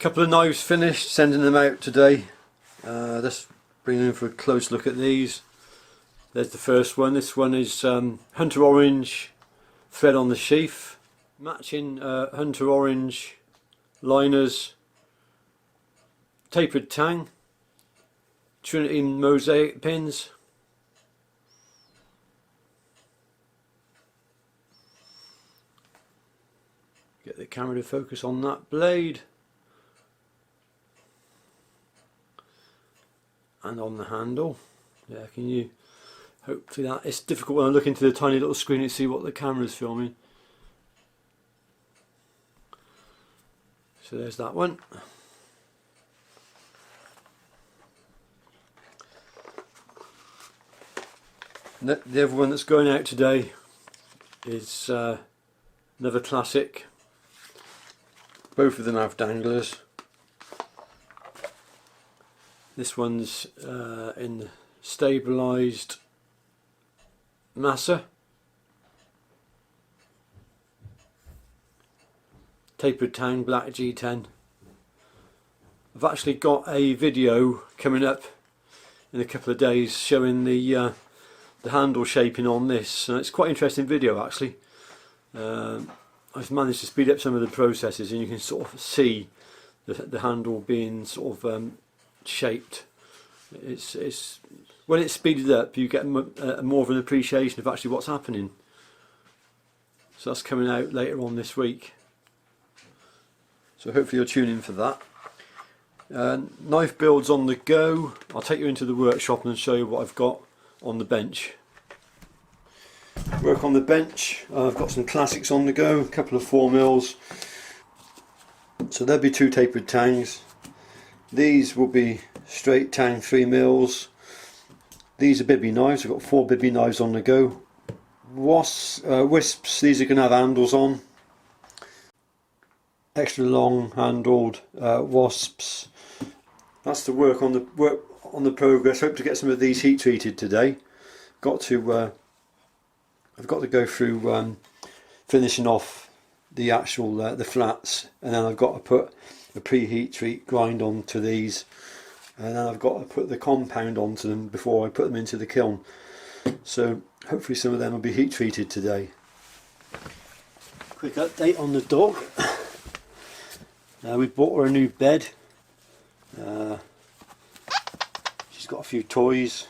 Couple of knives finished, sending them out today. Let's bring in for a close look at these. There's the first one. This one is Hunter Orange thread on the sheath, matching Hunter Orange liners, tapered tang, Trinity mosaic pins. Get the camera to focus on that blade. And on the handle. Yeah, can you hopefully that it's difficult when I look into the tiny little screen to see what the camera's filming. So there's that one. The other one that's going out today is another classic. Both of them have danglers. This one's in the stabilised massa, tapered tang, black G10. I've actually got a video coming up in a couple of days showing the handle shaping on this, and it's quite an interesting video actually. I've managed to speed up some of the processes, and you can sort of see the handle being sort of shaped. It's when it's speeded up, you get more of an appreciation of actually what's happening. So that's coming out later on this week. So hopefully you'll tune in for that. Knife builds on the go. I'll take you into the workshop and show you what I've got on the bench. Work on the bench. I've got some classics on the go, a couple of 4mm. So there'll be 2 tapered tangs. These will be straight tang 3mm. These are bibby knives. I've got 4 bibby knives on the go. Wisps, these are going to have handles on. Extra long handled wasps. That's the work on the progress. Hope to get some of these heat treated today. I've got to go through finishing off the actual the flats, and then I've got to put a preheat treat grind onto these, and then I've got to put the compound onto them before I put them into the kiln. So hopefully some of them will be heat treated today. Quick update on the dog. We bought her a new bed. She's got a few toys.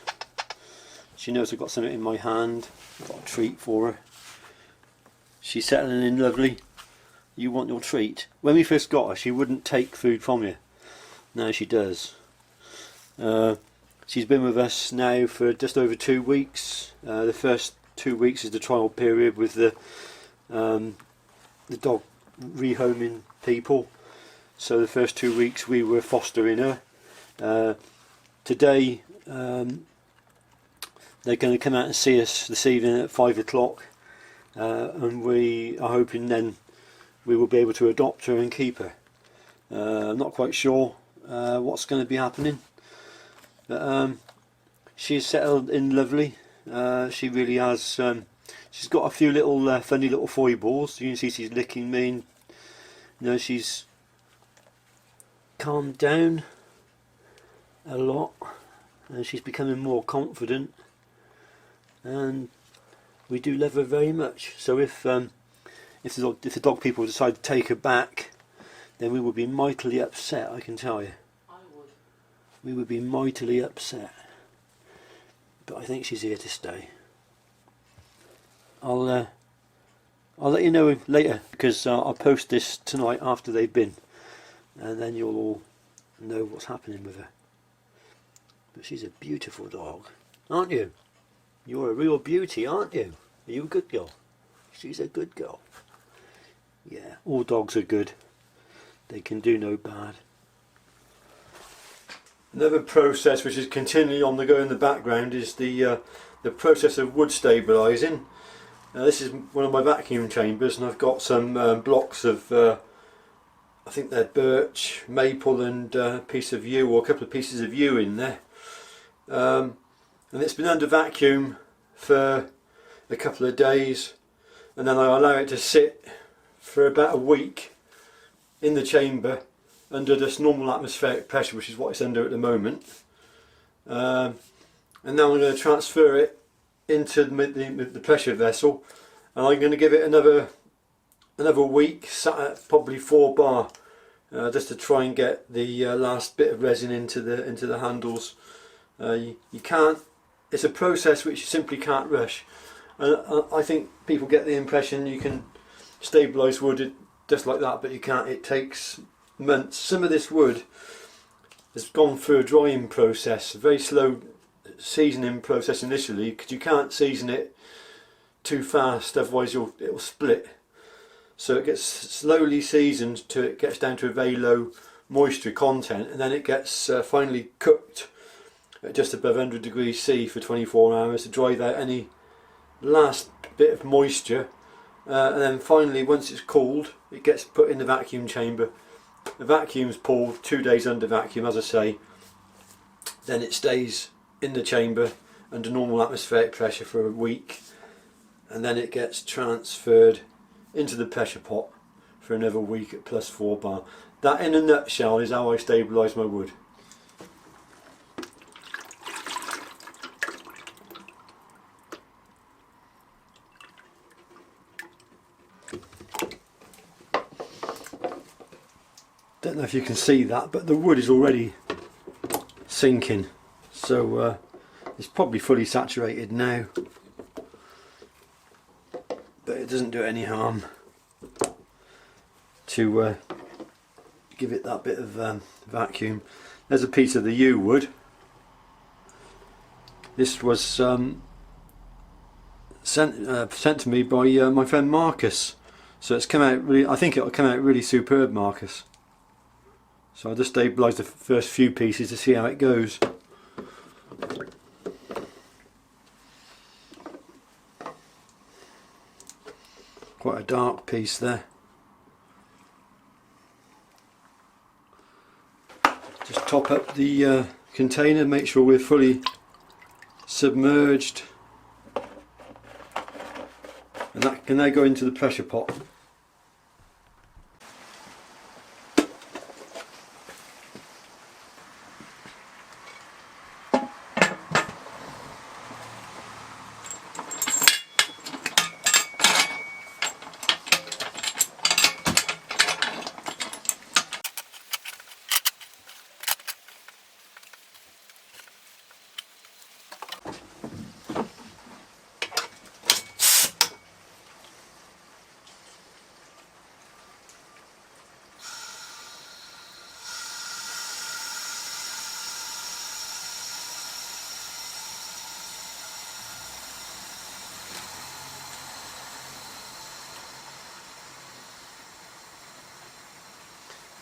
She knows I've got something in my hand. I've got a treat for her. She's settling in lovely. You want your treat. When we first got her, she wouldn't take food from you. Now she does. She's been with us now for just over 2 weeks. The first 2 weeks is the trial period with the dog rehoming people. So the first 2 weeks we were fostering her. Today they're going to come out and see us this evening at 5 o'clock, and we are hoping then we will be able to adopt her and keep her. I'm not quite sure what's going to be happening, but she's settled in lovely. She really has. She's got a few little funny little foibles. You can see she's licking me, and you know, she's calmed down a lot, and she's becoming more confident, and we do love her very much. So if the dog people decide to take her back, then we would be mightily upset, I can tell you. I would. We would be mightily upset. But I think she's here to stay. I'll let you know later, because I'll post this tonight after they've been, and then you'll all know what's happening with her. But she's a beautiful dog, aren't you? You're a real beauty, aren't you? Are you a good girl? She's a good girl. Yeah, all dogs are good. They can do no bad. Another process which is continually on the go in the background is the process of wood stabilising. This is one of my vacuum chambers, and I've got some blocks of I think they're birch, maple and a piece of yew, or a couple of pieces of yew in there. And it's been under vacuum for a couple of days, and then I allow it to sit for about a week in the chamber, under this normal atmospheric pressure, which is what it's under at the moment. And now I'm going to transfer it into the pressure vessel, and I'm going to give it another week, sat at probably 4 bar, just to try and get the last bit of resin into the handles. You can't. It's a process which you simply can't rush. I think people get the impression you can stabilise wood just like that, but you can't. It takes months. Some of this wood has gone through a drying process, a very slow seasoning process initially, because you can't season it too fast, otherwise it'll split. So it gets slowly seasoned till it gets down to a very low moisture content, and then it gets finally cooked at just above 100 degrees C for 24 hours to drive out any last bit of moisture, and then finally, once it's cooled, it gets put in the vacuum chamber. The vacuum's pulled 2 days under vacuum, as I say, then it stays in the chamber under normal atmospheric pressure for a week, and then it gets transferred into the pressure pot for another week at plus 4 bar. That, in a nutshell, is how I stabilise my wood. Don't know if you can see that, but the wood is already sinking, so it's probably fully saturated now, but it doesn't do it any harm to give it that bit of vacuum. There's a piece of the yew wood. This was sent to me by my friend Marcus, so it's come out really. I think it'll come out really superb, Marcus. So I'll just stabilise the first few pieces to see how it goes. Quite a dark piece there. Just top up the container, make sure we're fully submerged, and that can now go into the pressure pot.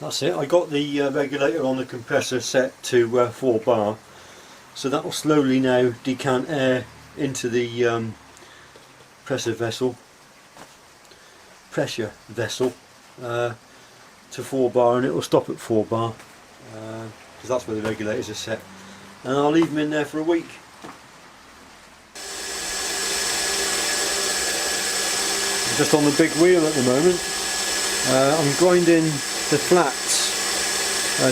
That's it. I got the regulator on the compressor set to 4 bar, so that will slowly now decant air into the pressure vessel to 4 bar, and it will stop at 4 bar because that's where the regulators are set, and I'll leave them in there for a week. I'm just on the big wheel at the moment. I'm grinding the flats,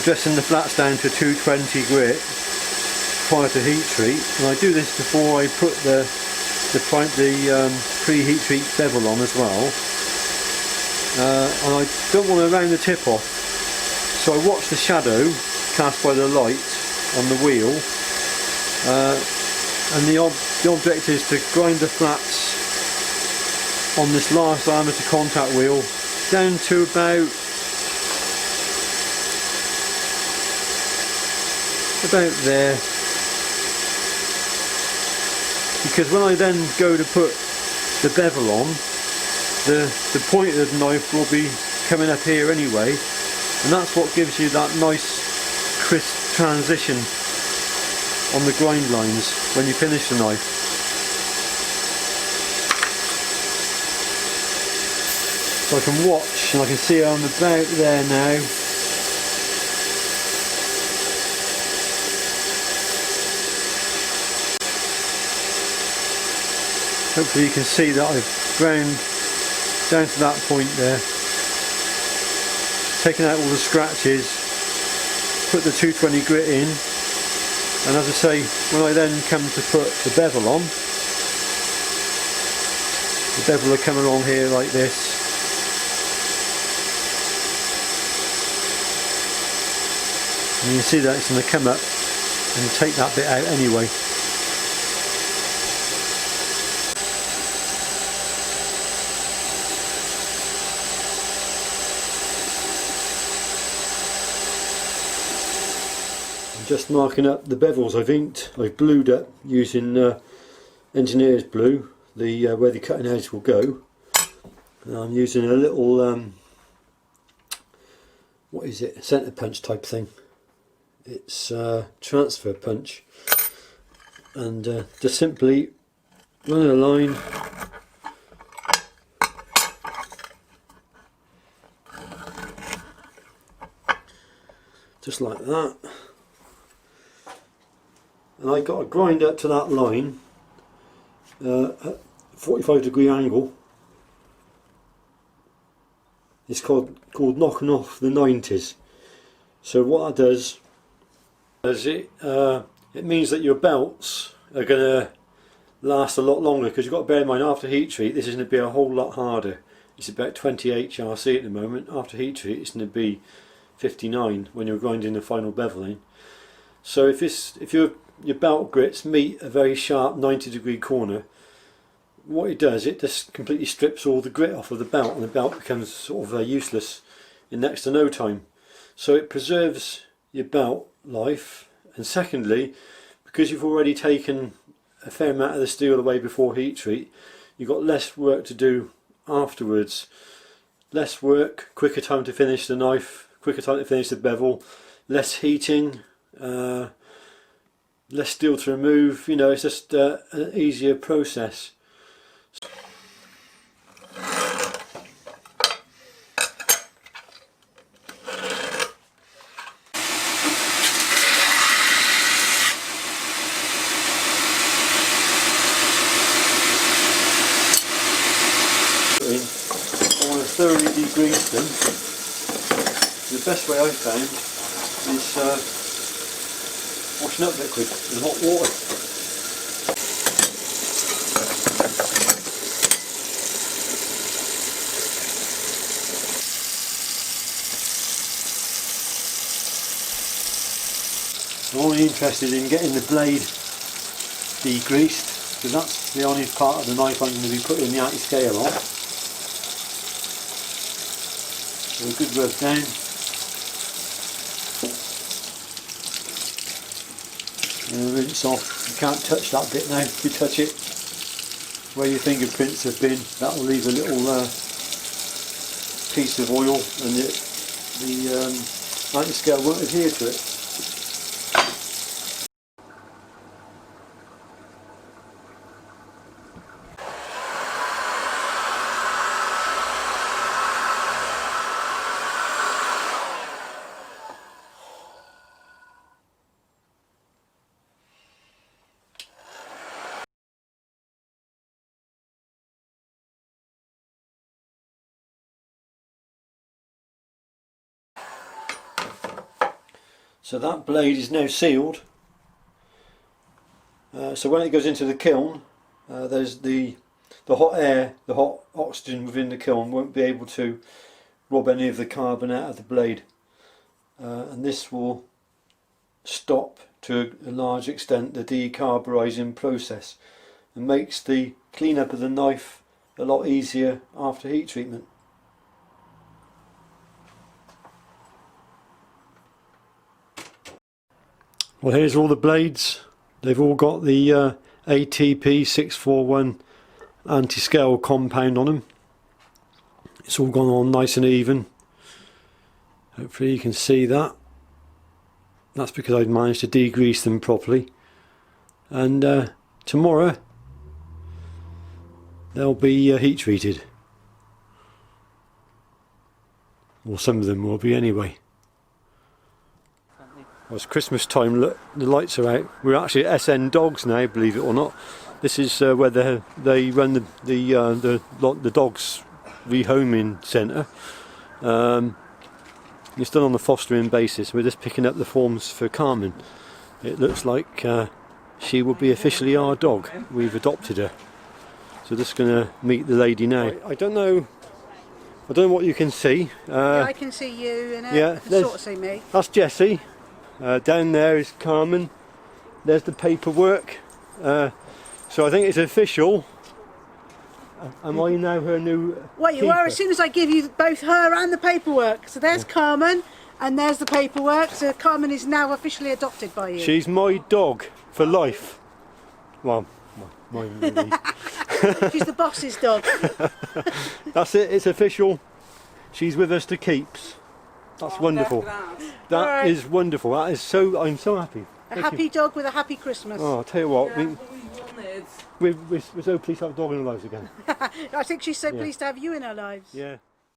dressing the flats down to 220 grit prior to heat treat, and I do this before I put the pre-heat treat bevel on as well, and I don't want to round the tip off, so I watch the shadow cast by the light on the wheel, and the object is to grind the flats on this large diameter contact wheel down to about there, because when I then go to put the bevel on, the point of the knife will be coming up here anyway, and that's what gives you that nice crisp transition on the grind lines when you finish the knife. So I can watch and I can see I'm about there now. Hopefully you can see that I've ground down to that point there, taken out all the scratches, put the 220 grit in, and as I say, when I then come to put the bevel on, the bevel will come along here like this. And you can see that it's going to come up and take that bit out anyway. I'm just marking up the bevels I've blued up using engineer's blue, where the cutting edge will go. And I'm using a little what is it, centre punch type thing. It's transfer punch, and just simply run a line just like that, and I got to grind up to that line at 45-degree angle. It's called knocking off the 90s. So what that does is it means that your belts are going to last a lot longer, because you've got to bear in mind, after heat treat this is going to be a whole lot harder. It's about 20 HRC at the moment. After heat treat it's going to be 59 when you're grinding the final beveling. So if your belt grits meet a very sharp 90-degree corner, what it does, it just completely strips all the grit off of the belt, and the belt becomes sort of useless in next to no time. So it preserves your belt life, and secondly, because you've already taken a fair amount of the steel away before heat treat, you've got less work to do afterwards. Less work, quicker time to finish the knife, quicker time to finish the bevel, less heating, less steel to remove. You know, it's just an easier process. I want to thoroughly degrease them. The best way I've found is washing up liquid in hot water. I'm only interested in getting the blade degreased, because that's the only part of the knife I'm going to be putting the anti-scale on. So a good rub down. And rinse off. You can't touch that bit now. If you touch it where your fingerprints have been, that will leave a little piece of oil, and the anti-scale won't adhere to it. So that blade is now sealed. So when it goes into the kiln, there's the hot air, the hot oxygen within the kiln won't be able to rob any of the carbon out of the blade, and this will stop to a large extent the decarburizing process, and makes the cleanup of the knife a lot easier after heat treatment. Well, here's all the blades. They've all got the ATP 641 anti-scale compound on them. It's all gone on nice and even. Hopefully you can see that. That's because I've managed to degrease them properly. And tomorrow they'll be heat treated. Or some of them will be anyway. Well, it's Christmas time, look, the lights are out. We're actually at SN Dogs now, believe it or not. This is where they run the dogs rehoming centre. It's done on a fostering basis. We're just picking up the forms for Carmen. It looks like she will be officially our dog. We've adopted her. So just going to meet the lady now. I don't know what you can see. Yeah, I can see you and yeah, you can sort of see me. That's Jessie. Down there is Carmen. There's the paperwork. So I think it's official. Am I now her new Well, you keeper? are as soon as I give you both her and the paperwork. So there's Carmen and there's the paperwork. So Carmen is now officially adopted by you. She's my dog for life. Well, mine really. She's the boss's dog. That's it, it's official. She's with us to keeps. That's wonderful. That is wonderful. That is so, I'm so happy. A happy dog with a happy Christmas. Oh, I'll tell you what, we're so pleased to have a dog in our lives again. I think she's so pleased to have you in her lives. Yeah.